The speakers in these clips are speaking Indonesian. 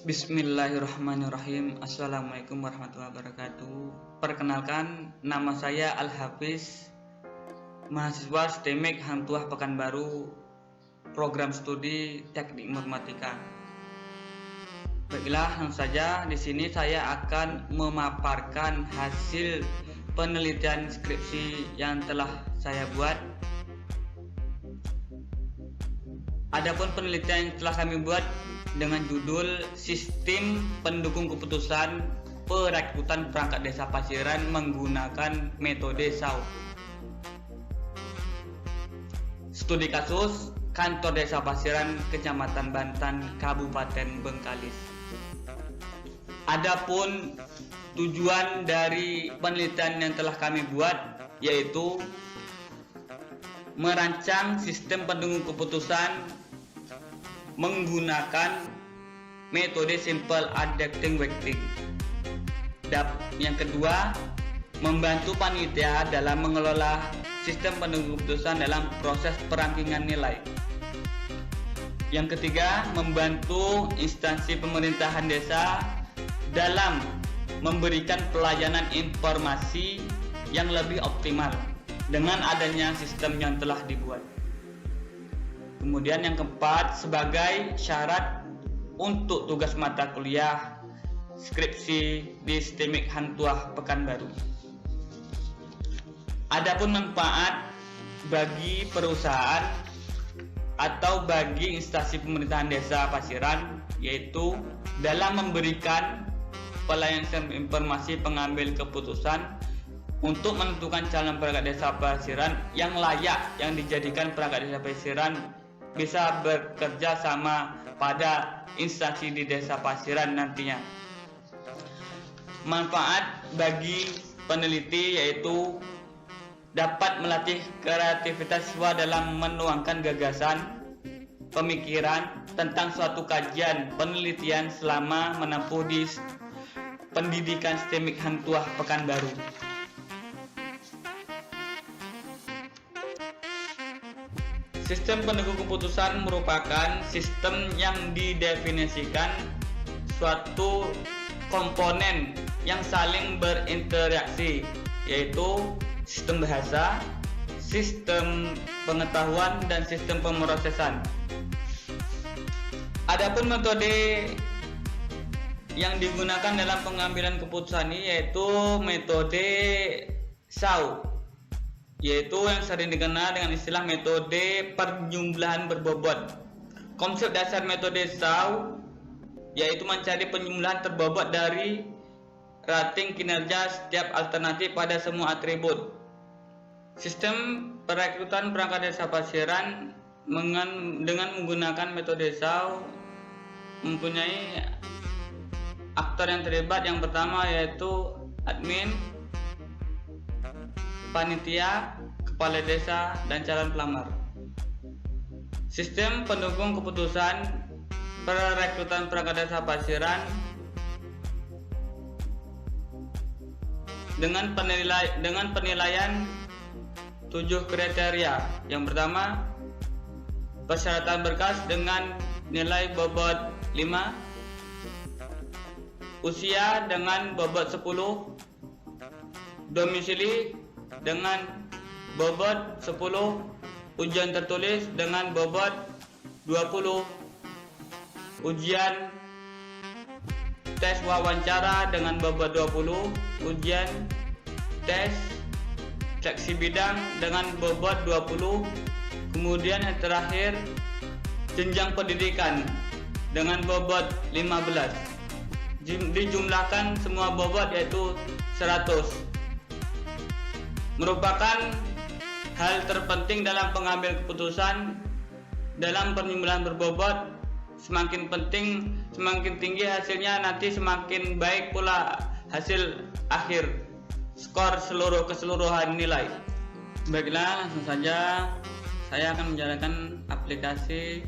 Bismillahirrahmanirrahim. Assalamualaikum warahmatullahi wabarakatuh. Perkenalkan, nama saya Al-Hafiz, mahasiswa STEMIK Hang Tuah Pekanbaru, program studi Teknik Informatika. Baiklah, langsung saja di sini saya akan memaparkan hasil penelitian skripsi yang telah saya buat. Adapun penelitian yang telah kami buat dengan judul Sistem Pendukung Keputusan Perekrutan Perangkat Desa Pasiran menggunakan metode SAU. Studi kasus Kantor Desa Pasiran, Kecamatan Bantan, Kabupaten Bengkalis. Adapun tujuan dari penelitian yang telah kami buat yaitu merancang sistem pendukung keputusan menggunakan metode simple adapting weighting. Yang kedua, membantu panitia dalam mengelola sistem pendukung keputusan dalam proses perankingan nilai. Yang ketiga, membantu instansi pemerintahan desa dalam memberikan pelayanan informasi yang lebih optimal dengan adanya sistem yang telah dibuat. Kemudian yang keempat, sebagai syarat untuk tugas mata kuliah skripsi di STEMIK Hang Tuah Pekanbaru. Adapun manfaat bagi perusahaan atau bagi instansi pemerintahan desa Pasiran yaitu dalam memberikan pelayanan informasi pengambil keputusan untuk menentukan calon perangkat desa Pasiran yang layak yang dijadikan perangkat desa Pasiran bisa bekerja sama pada instansi di desa Pasiran nantinya. Manfaat bagi peneliti yaitu dapat melatih kreativitas siswa dalam menuangkan gagasan, pemikiran tentang suatu kajian penelitian selama menempuh di pendidikan STEMIK Hang Tuah Pekanbaru. Sistem pendukung keputusan merupakan sistem yang didefinisikan suatu komponen yang saling berinteraksi, yaitu sistem bahasa, sistem pengetahuan, dan sistem pemrosesan. Adapun metode yang digunakan dalam pengambilan keputusan ini yaitu metode SAU, yaitu yang sering dikenal dengan istilah metode penjumlahan berbobot. Konsep dasar metode SAU yaitu mencari penjumlahan terbobot dari rating kinerja setiap alternatif pada semua atribut. Sistem perekrutan perangkat desa Pasiran dengan menggunakan metode SAU mempunyai aktor yang terlibat. Yang pertama yaitu admin, panitia, kepala desa, dan calon pelamar. Sistem pendukung keputusan perekrutan perangkat desa Pasiran dengan penilaian 7 kriteria. Yang pertama, persyaratan berkas dengan nilai bobot 5, usia dengan bobot 10, domisili dengan bobot 10, ujian tertulis dengan bobot 20, ujian tes wawancara dengan bobot 20, ujian tes seksi bidang dengan bobot 20, kemudian yang terakhir jenjang pendidikan dengan bobot 15. Dijumlahkan semua bobot yaitu 100. Merupakan hal terpenting dalam pengambil keputusan. Dalam penjumlahan berbobot, semakin tinggi hasilnya, nanti semakin baik pula hasil akhir skor keseluruhan nilai. Baiklah, langsung saja saya akan menjalankan aplikasi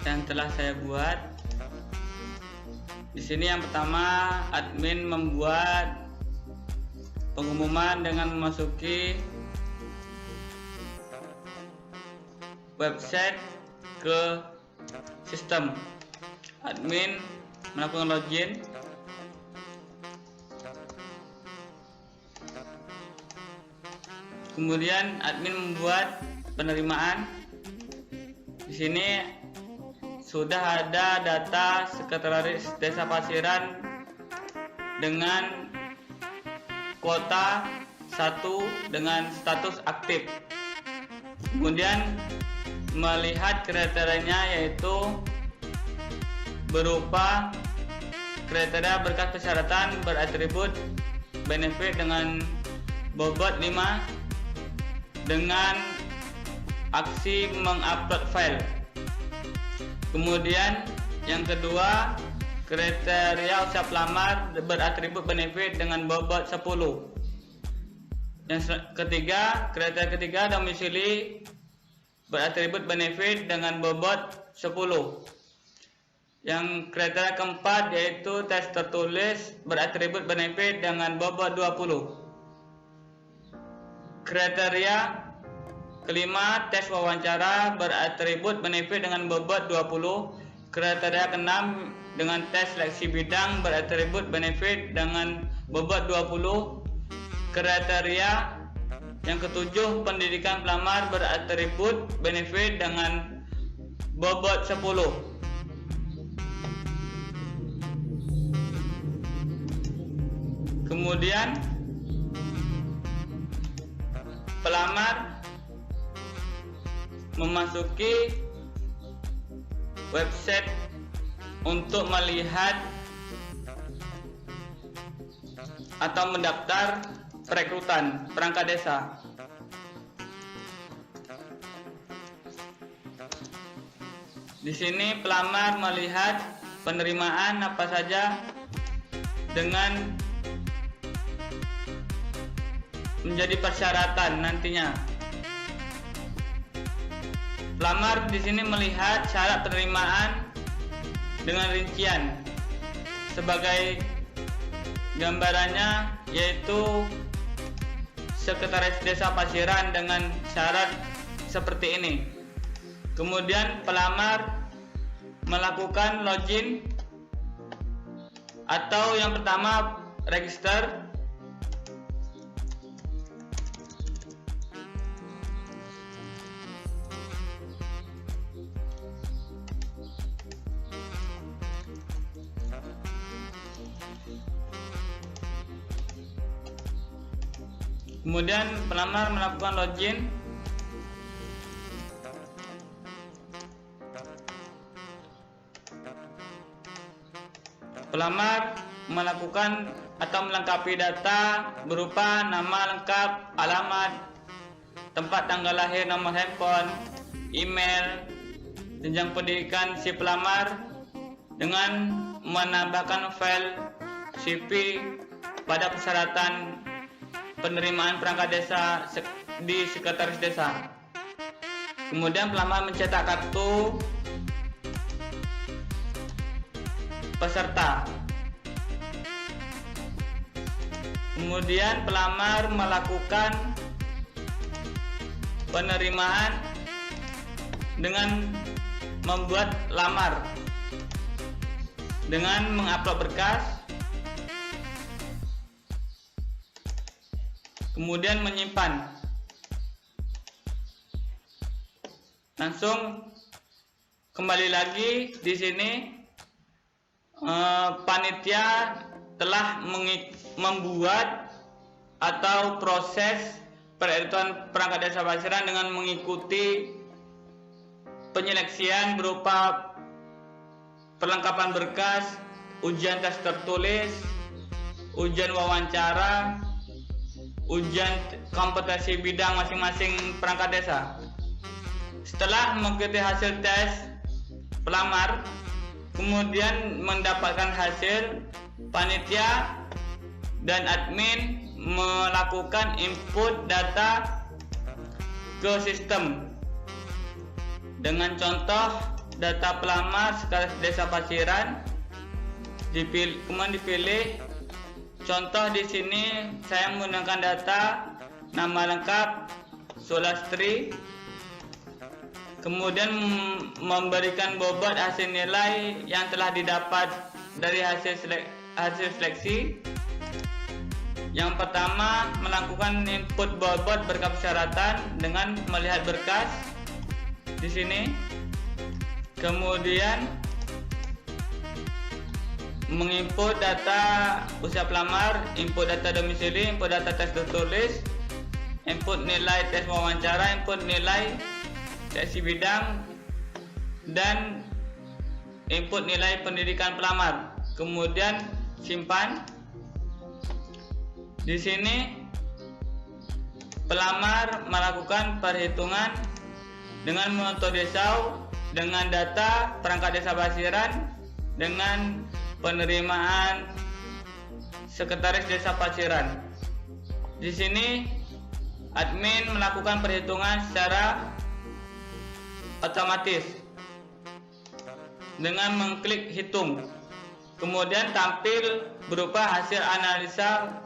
yang telah saya buat. Di sini yang pertama, admin membuat pengumuman dengan memasuki website ke sistem. admin melakukan login. Kemudian admin membuat penerimaan. Di sini sudah ada data Sekretaris Desa Pasiran dengan kuota 1 dengan status aktif. Kemudian melihat kriterianya, yaitu berupa kriteria berkas persyaratan beratribut benefit dengan bobot 5 dengan aksi mengupload file. Kemudian yang kedua, kriteria usaha pelamar beratribut benefit dengan bobot 10. Yang ketiga, kriteria ketiga, domisili beratribut benefit dengan bobot 10. Yang kriteria keempat yaitu tes tertulis beratribut benefit dengan bobot 20. Kriteria kelima, tes wawancara beratribut benefit dengan bobot 20. Kriteria keenam dengan tes seleksi bidang beratribut benefit dengan bobot 20. Kriteria yang ketujuh, pendidikan pelamar beratribut benefit dengan bobot 10. Kemudian pelamar memasuki website untuk melihat atau mendaftar perekrutan perangkat desa. Di sini pelamar melihat penerimaan apa saja dengan menjadi persyaratan nantinya. Pelamar di sini melihat syarat penerimaan dengan rincian. Sebagai gambarannya, yaitu Sekretaris Desa Pasiran dengan syarat seperti ini. Kemudian pelamar melakukan login, atau yang pertama register. Kemudian pelamar melakukan login. Pelamar melakukan atau melengkapi data berupa nama lengkap, alamat, tempat tanggal lahir, nomor handphone, email, jenjang pendidikan si pelamar, dengan menambahkan file CV pada persyaratan penerimaan perangkat desa di Sekretaris Desa. Kemudian pelamar mencetak kartu peserta. Kemudian pelamar melakukan penerimaan dengan membuat lamar dengan mengupload berkas, kemudian menyimpan. Langsung kembali lagi di sini, panitia telah membuat atau proses perekrutan perangkat desa Pasiran dengan mengikuti penyeleksian berupa perlengkapan berkas, ujian tes tertulis, ujian wawancara, ujian kompetensi bidang masing-masing perangkat desa. Setelah mengikuti hasil tes pelamar, kemudian mendapatkan hasil, panitia dan admin melakukan input data ke sistem. Dengan contoh data pelamar Sekretaris Desa Pasiran, kemudian dipilih. Contoh di sini saya menggunakan data nama lengkap Sulastri, Kemudian memberikan bobot hasil nilai yang telah didapat dari hasil seleksi. Yang pertama, melakukan input bobot berkesyaratan dengan melihat berkas di sini. Kemudian menginput data usia pelamar, input data domisili, input data tes tertulis, input nilai tes wawancara, input nilai seleksi bidang, dan input nilai pendidikan pelamar. Kemudian simpan. Di sini pelamar melakukan perhitungan dengan metode SAW, dengan data perangkat desa Pasiran, dengan penerimaan sekretaris desa Pasiran. Di sini admin melakukan perhitungan secara otomatis dengan mengklik hitung. Kemudian tampil berupa hasil analisa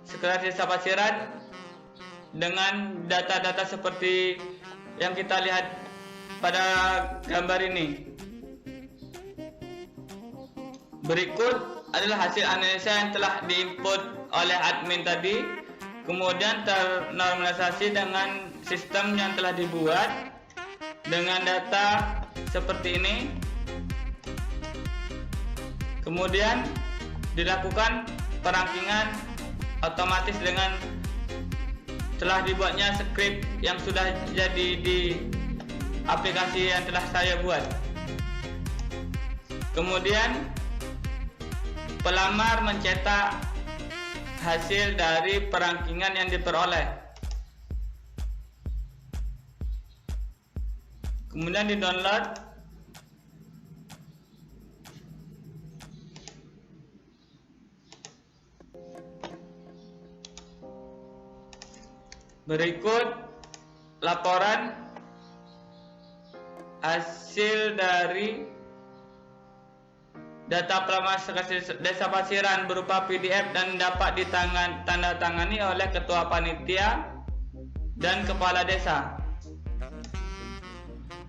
sekretaris desa Pasiran dengan data-data seperti yang kita lihat pada gambar ini. Berikut adalah hasil analisa yang telah diinput oleh admin tadi, kemudian ternormalisasi dengan sistem yang telah dibuat dengan data seperti ini. Kemudian dilakukan perangkingan otomatis dengan telah dibuatnya skrip yang sudah jadi di aplikasi yang telah saya buat. Kemudian pelamar mencetak hasil dari perangkingan yang diperoleh. Kemudian di-download. Berikut laporan hasil dari data pelamar sekretaris desa Pasiran berupa PDF dan dapat ditandatangani oleh ketua panitia dan kepala desa.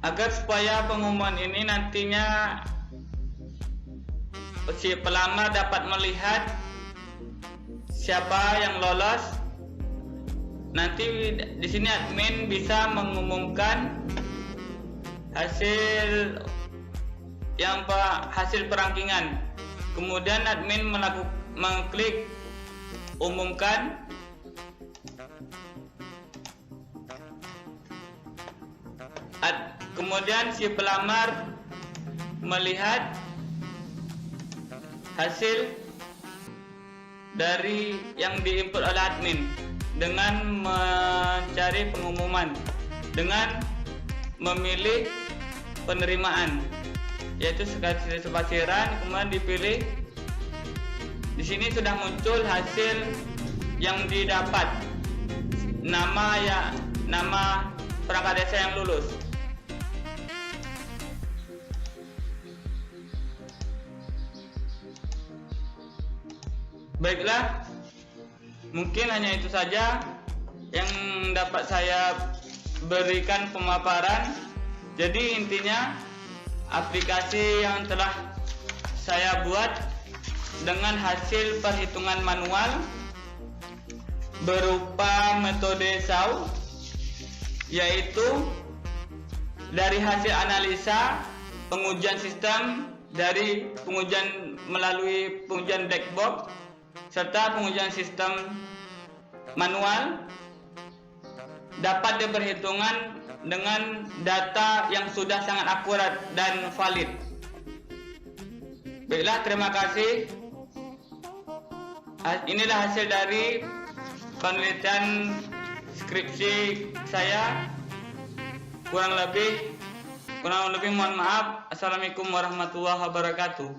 Agar supaya pengumuman ini nantinya si pelamar dapat melihat siapa yang lolos, nanti di sini admin bisa mengumumkan hasil perangkingan. Kemudian admin mengklik umumkan. Kemudian si pelamar melihat hasil dari yang diinput oleh admin dengan mencari pengumuman, dengan memilih penerimaan, yaitu sekretaris desa Pasiran. Kemudian dipilih. Di sini sudah muncul hasil yang didapat, nama perangkat desa yang lulus. Baiklah, mungkin hanya itu saja yang dapat saya berikan pemaparan. Jadi intinya aplikasi yang telah saya buat dengan hasil perhitungan manual berupa metode SAW, yaitu dari hasil analisa, pengujian sistem, dari pengujian melalui pengujian black box, serta pengujian sistem manual, dapat diperhitungkan dengan data yang sudah sangat akurat dan valid. Baiklah, terima kasih. Inilah hasil dari penelitian skripsi saya. Kurang lebih mohon maaf. Assalamualaikum warahmatullahi wabarakatuh.